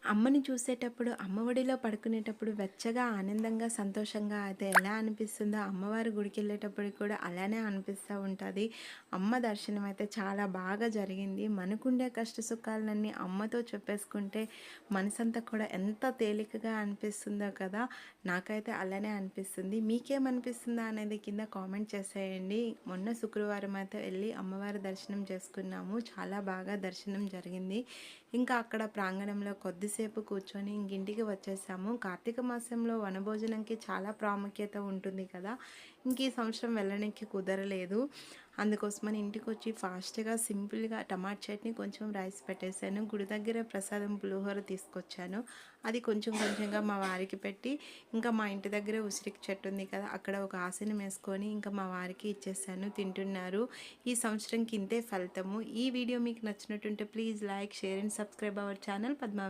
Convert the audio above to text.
అమ్మని చూసేటప్పుడు, అమ్మ ఒడిలో పడుకునేటప్పుడు వెచ్చగా, ఆనందంగా, సంతోషంగా అయితే ఎలా అనిపిస్తుందో, అమ్మవారి గుడికెళ్ళేటప్పటికి కూడా అలానే అనిపిస్తూ ఉంటది. అమ్మ దర్శనం అయితే చాలా బాగా జరిగింది. మనకుండే కష్ట సుఖాలన్నీ అమ్మతో చెప్పేసుకుంటే మనసంతా కూడా ఎంత తేలికగా అనిపిస్తుందో కదా! నాకైతే అలానే అనిపిస్తుంది. మీకేమనిపిస్తుందా అనేది కింద కామెంట్ చేసేయండి. మొన్న శుక్రవారం అయితే వెళ్ళి అమ్మవారి దర్శనం చేసుకున్నాము. చాలా బాగా దర్శనం జరిగింది. ఇంకా అక్కడ ప్రాంగణంలో కొద్దిసేపు కూర్చొని ఇంటికి వచ్చేసాము. కార్తీక మాసంలో వనభోజనంకి చాలా ప్రాముఖ్యత ఉంటుంది కదా! ఇంక ఈ సంవత్సరం వెళ్ళడానికి కుదరలేదు. అందుకోసమని ఇంటికొచ్చి ఫాస్ట్‌గా సింపుల్‌గా టమాటా చట్నీ, కొంచెం రైస్ పెట్టేసాను. గుడి దగ్గర ప్రసాదం పులిహోర తీసుకొచ్చాను. అది కొంచెం కొంచెంగా మా వారికి పెట్టి, ఇంకా మా ఇంటి దగ్గర ఉసిరికి చెట్టు ఉంది కదా! అక్కడ ఒక ఆసనం వేసుకొని ఇంకా మా వారికి ఇచ్చేసాను. తింటున్నారు. ఈ సంవత్సరంకి ఇంతే ఫలితము. ఈ వీడియో మీకు నచ్చినట్టుంటే please like, share and subscribe our channel Padmavati.